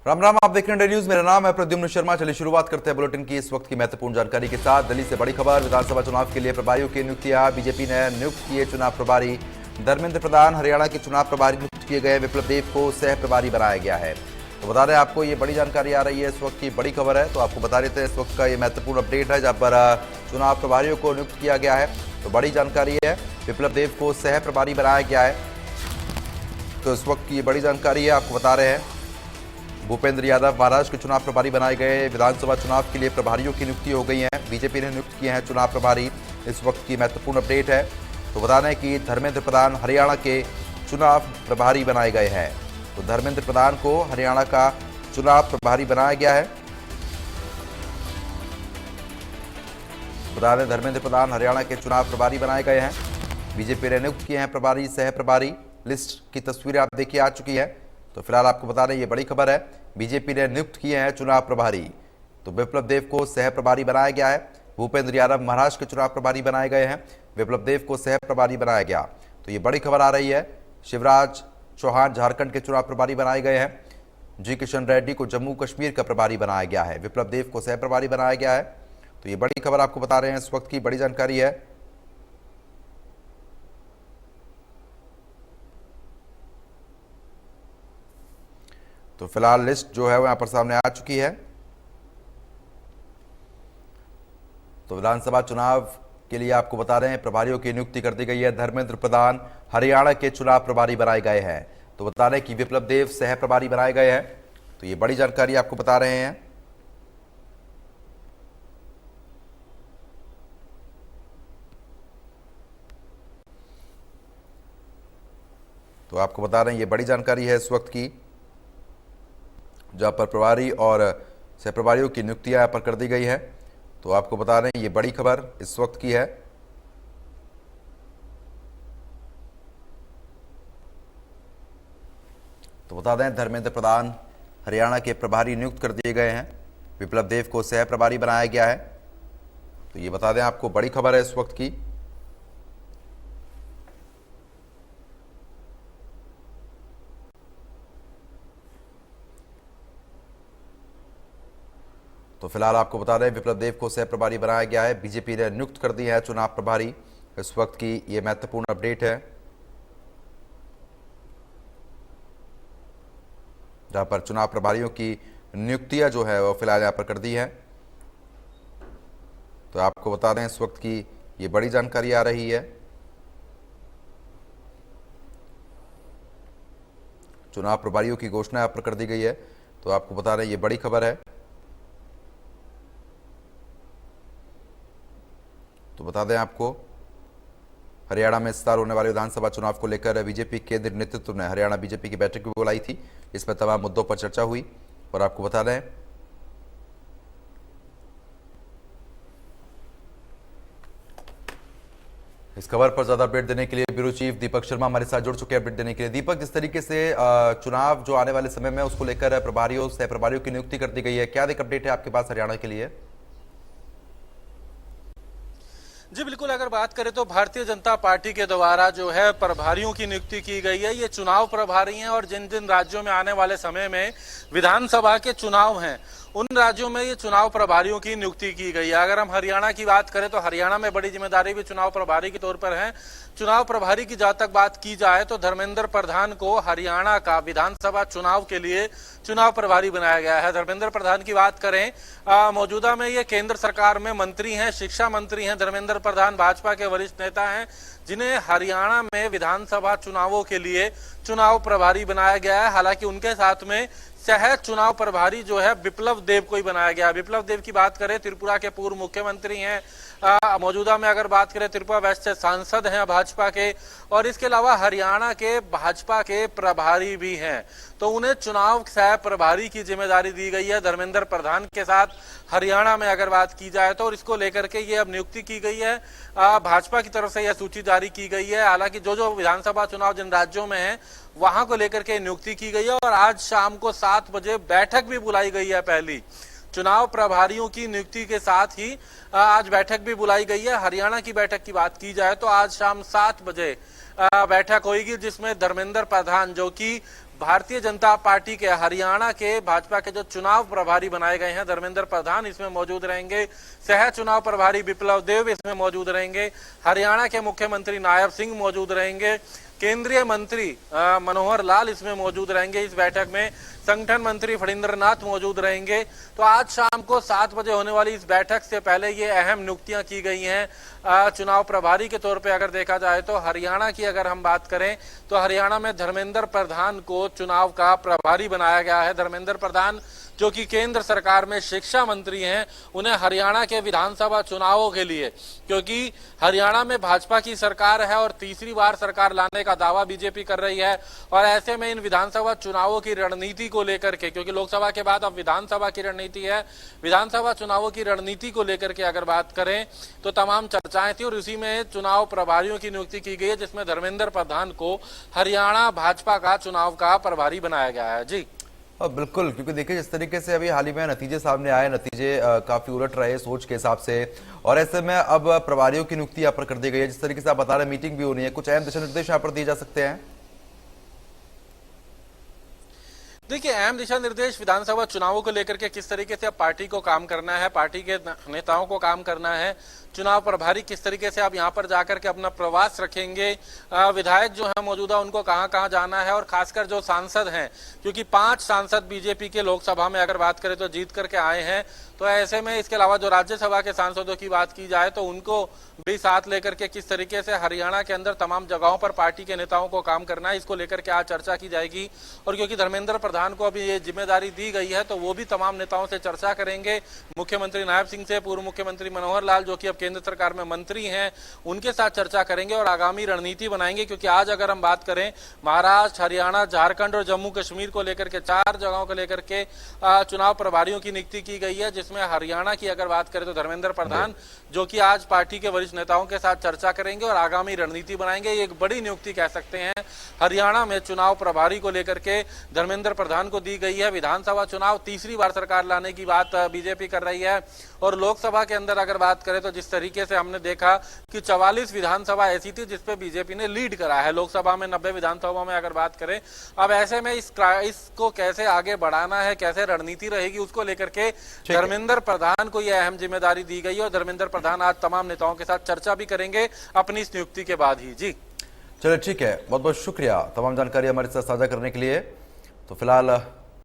राम राम, आप देख रहे हैं इंडिया न्यूज। मेरा नाम है प्रद्युम्न शर्मा। चलिए शुरुआत करते हैं बुलेटिन की इस वक्त की महत्वपूर्ण जानकारी के साथ। दिल्ली से बड़ी खबर, विधानसभा चुनाव के लिए प्रभारियों की नियुक्तियां। बीजेपी ने नियुक्त किए चुनाव प्रभारी। धर्मेंद्र प्रधान हरियाणा के चुनाव प्रभारी नियुक्त किए गए। विप्लव देव को सह प्रभारी बनाया गया है। तो बता दें आपको, ये बड़ी जानकारी आ रही है, इस वक्त की बड़ी खबर है, तो आपको बता देते हैं इस वक्त का ये महत्वपूर्ण अपडेट है जहां पर चुनाव प्रभारियों को नियुक्त किया गया है। तो बड़ी जानकारी है, विप्लव देव को सह प्रभारी बनाया गया है। तो इस वक्त की ये बड़ी जानकारी है, आपको बता रहे हैं। भूपेंद्र यादव महाराष्ट्र के चुनाव प्रभारी बनाए गए। विधानसभा चुनाव के लिए प्रभारियों की नियुक्ति हो गई है। बीजेपी ने नियुक्त किए हैं चुनाव प्रभारी। इस वक्त की महत्वपूर्ण अपडेट है। तो बता दें कि धर्मेंद्र प्रधान हरियाणा के चुनाव प्रभारी बनाए गए हैं। तो धर्मेंद्र प्रधान को हरियाणा का चुनाव प्रभारी बनाया गया है। बता दें, धर्मेंद्र प्रधान हरियाणा के चुनाव प्रभारी बनाए गए हैं। बीजेपी ने नियुक्त किए हैं प्रभारी, सह प्रभारी। लिस्ट की तस्वीरें आप देखिए आ चुकी है। तो फिलहाल आपको बता दें, ये बड़ी खबर है, बीजेपी ने नियुक्त किए हैं चुनाव प्रभारी। तो विप्लव देव को सह प्रभारी बनाया गया है। भूपेंद्र यादव महाराष्ट्र के चुनाव प्रभारी बनाए गए हैं। विप्लव देव को सह प्रभारी बनाया गया। तो ये बड़ी खबर आ रही है। शिवराज चौहान झारखंड के चुनाव प्रभारी बनाए गए हैं। जी किशन रेड्डी को जम्मू कश्मीर का प्रभारी बनाया गया है। विप्लव देव को सह प्रभारी बनाया गया है। तो ये बड़ी खबर आपको बता रहे हैं, इस वक्त की बड़ी जानकारी है। तो फिलहाल लिस्ट जो है वो यहां पर सामने आ चुकी है। तो विधानसभा चुनाव के लिए आपको बता रहे हैं प्रभारियों की नियुक्ति कर दी गई है। धर्मेंद्र प्रधान हरियाणा के चुनाव प्रभारी बनाए गए हैं। तो बता रहे हैं कि विप्लव देव सह प्रभारी बनाए गए हैं। तो ये बड़ी जानकारी आपको बता रहे हैं। तो आपको बता रहे हैं, ये बड़ी जानकारी है इस वक्त की, जहां पर प्रभारी और सह प्रभारियों की नियुक्तियां यहां पर कर दी गई है। तो आपको बता रहे हैं, ये बड़ी खबर इस वक्त की है। तो बता दें, धर्मेंद्र प्रधान हरियाणा के प्रभारी नियुक्त कर दिए गए हैं। विप्लव देव को सह प्रभारी बनाया गया है। तो ये बता दें आपको, बड़ी खबर है इस वक्त की। तो फिलहाल आपको बता दें, विप्लव देव को सह प्रभारी बनाया गया है। बीजेपी ने नियुक्त कर दिए हैं चुनाव प्रभारी। इस वक्त की ये महत्वपूर्ण अपडेट है, जहां पर चुनाव प्रभारियों की नियुक्तियां जो है वो फिलहाल यहां पर कर दी है। तो आपको बता दें, इस वक्त की ये बड़ी जानकारी आ रही है। चुनाव प्रभारियों की घोषणा यहां पर कर दी गई है। तो आपको बता दें, ये बड़ी खबर है। तो बता दें आपको, हरियाणा में इस साल होने वाले विधानसभा चुनाव को लेकर बीजेपी केंद्रीय नेतृत्व ने हरियाणा बीजेपी की बैठक भी बुलाई थी। इसमें तमाम मुद्दों पर चर्चा हुई। और आपको बता दें, इस खबर पर ज्यादा अपडेट देने के लिए ब्यूरो चीफ दीपक शर्मा हमारे साथ जुड़ चुके हैं अपडेट देने के लिए। दीपक, जिस तरीके से चुनाव जो आने वाले समय में उसको लेकर प्रभारियों सह प्रभारियों की नियुक्ति कर दी गई है, क्या अधिक अपडेट है आपके पास हरियाणा के लिए? जी बिल्कुल, अगर बात करें तो भारतीय जनता पार्टी के द्वारा जो है प्रभारियों की नियुक्ति की गई है। ये चुनाव प्रभारी हैं और जिन जिन राज्यों में आने वाले समय में विधानसभा के चुनाव हैं, उन राज्यों में ये चुनाव प्रभारियों की नियुक्ति की गई है। अगर हम हरियाणा की बात करें तो हरियाणा में बड़ी जिम्मेदारी भी चुनाव प्रभारी के तौर पर है। चुनाव प्रभारी की जहां तक बात की जाए तो धर्मेंद्र प्रधान को हरियाणा का विधानसभा चुनाव के लिए चुनाव प्रभारी बनाया गया है। धर्मेंद्र प्रधान की बात करें, मौजूदा में ये केंद्र सरकार में मंत्री हैं, शिक्षा मंत्री हैं। धर्मेंद्र प्रधान भाजपा के वरिष्ठ नेता हैं, जिन्हें हरियाणा में विधानसभा चुनावों के लिए चुनाव प्रभारी बनाया गया है। हालांकि उनके साथ में सह चुनाव प्रभारी जो है विप्लव देव को ही बनाया गया। विप्लव देव की बात करें, त्रिपुरा के पूर्व मुख्यमंत्री हैं। मौजूदा में अगर बात करें, त्रिपुरा वेस्ट से सांसद हैं भाजपा के, और इसके अलावा हरियाणा के भाजपा के प्रभारी भी हैं। तो उन्हें चुनाव सह प्रभारी की जिम्मेदारी दी गई है धर्मेंद्र प्रधान के साथ हरियाणा में अगर बात की जाए तो। और इसको लेकर के ये अब नियुक्ति की गई है। भाजपा की तरफ से यह सूची जारी की गई है। हालांकि जो जो विधानसभा चुनाव जिन राज्यों में है वहां को लेकर के नियुक्ति की गई है। और आज शाम को 7 बजे बैठक भी बुलाई गई है। पहली चुनाव प्रभारियों की नियुक्ति के साथ ही आज बैठक भी बुलाई गई है। हरियाणा की बैठक की बात की जाए तो आज शाम 7 बजे बैठक होगी, जिसमें धर्मेंद्र प्रधान जो कि भारतीय जनता पार्टी के हरियाणा के भाजपा के जो चुनाव प्रभारी बनाए गए हैं, धर्मेंद्र प्रधान इसमें मौजूद रहेंगे, सह चुनाव प्रभारी विप्लव देव इसमें मौजूद रहेंगे, हरियाणा के मुख्यमंत्री नायब सिंह मौजूद रहेंगे, केंद्रीय मंत्री मनोहर लाल इसमें मौजूद रहेंगे। इस बैठक में संगठन मंत्री फणींद्र नाथ मौजूद रहेंगे। तो आज शाम को 7 बजे होने वाली इस बैठक से पहले ये अहम नियुक्तियां की गई हैं। चुनाव प्रभारी के तौर पे अगर देखा जाए तो हरियाणा की अगर हम बात करें तो हरियाणा में धर्मेंद्र प्रधान को चुनाव का प्रभारी बनाया गया है। धर्मेंद्र प्रधान जो कि केंद्र सरकार में शिक्षा मंत्री हैं, उन्हें हरियाणा के विधानसभा चुनावों के लिए, क्योंकि हरियाणा में भाजपा की सरकार है और तीसरी बार सरकार लाने का दावा बीजेपी कर रही है, और ऐसे में इन विधानसभा चुनावों की रणनीति को लेकर के, क्योंकि लोकसभा के बाद अब विधानसभा की रणनीति है, विधानसभा चुनावों की रणनीति को लेकर के अगर बात करें तो तमाम चर्चाएं थी और इसी में चुनाव प्रभारियों की नियुक्ति की गई है, जिसमें धर्मेंद्र प्रधान को हरियाणा भाजपा का चुनाव का प्रभारी बनाया गया है। जी बिल्कुल, क्योंकि देखिए जिस तरीके से अभी हाल ही में नतीजे सामने आए, नतीजे काफी उलट रहे सोच के हिसाब से, और ऐसे में अब प्रभारियों की नियुक्ति यहाँ पर कर दी गई है। जिस तरीके से आप बता रहे हैं मीटिंग भी होनी है, कुछ अहम दिशा निर्देश यहाँ पर दिए जा सकते हैं। देखिए, अहम दिशा निर्देश विधानसभा चुनावों को लेकर के किस तरीके से अब पार्टी को काम करना है, पार्टी के नेताओं को काम करना है, चुनाव प्रभारी किस तरीके से आप यहां पर जाकर के अपना प्रवास रखेंगे, विधायक जो है मौजूदा उनको कहां कहां जाना है, और खासकर जो सांसद हैं, क्योंकि 5 सांसद बीजेपी के लोकसभा में अगर बात करें तो जीत करके आए हैं, तो ऐसे में इसके अलावा जो राज्यसभा के सांसदों की बात की जाए तो उनको भी साथ लेकर के किस तरीके से हरियाणा के अंदर तमाम जगहों पर पार्टी के नेताओं को काम करना है, इसको लेकर के आज चर्चा की जाएगी। और क्योंकि धर्मेंद्र प्रधान को अभी ये जिम्मेदारी दी गई है तो वो भी तमाम नेताओं से चर्चा करेंगे, मुख्यमंत्री नायब सिंह से, पूर्व मुख्यमंत्री मनोहर लाल जो कि अब केंद्र सरकार में मंत्री हैं, उनके साथ चर्चा करेंगे और आगामी रणनीति बनाएंगे। क्योंकि आज अगर हम बात करें महाराष्ट्र, हरियाणा, झारखंड और जम्मू कश्मीर को लेकर के 4 जगहों को लेकर के चुनाव प्रभारियों की नियुक्ति की गई है, जिसमें हरियाणा की अगर बात करें तो धर्मेंद्र प्रधान जो कि आज पार्टी के वरिष्ठ नेताओं के साथ चर्चा करेंगे और आगामी रणनीति बनाएंगे। ये एक बड़ी नियुक्ति कह सकते हैं हरियाणा में चुनाव प्रभारी को लेकर के धर्मेंद्र प्रधान को दी गई है। विधानसभा चुनाव तीसरी बार सरकार लाने की बात बीजेपी कर रही है, और लोकसभा के अंदर अगर बात करें तो जिस तरीके से हमने देखा कि 44 विधानसभा ऐसी थी जिसपे बीजेपी ने लीड करा है, लोकसभा में 90 विधानसभा में अगर बात करें। अब ऐसे में इसको कैसे आगे बढ़ाना है, कैसे रणनीति रहेगी, उसको लेकर के धर्मेंद्र प्रधान को यह अहम जिम्मेदारी दी गई है, और धर्मेंद्र प्रधान आज तमाम नेताओं के साथ चर्चा भी करेंगे अपनी इस नियुक्ति के बाद ही। जी चलिए ठीक है, बहुत बहुत शुक्रिया तमाम जानकारी हमारे साथ साझा करने के लिए। तो फिलहाल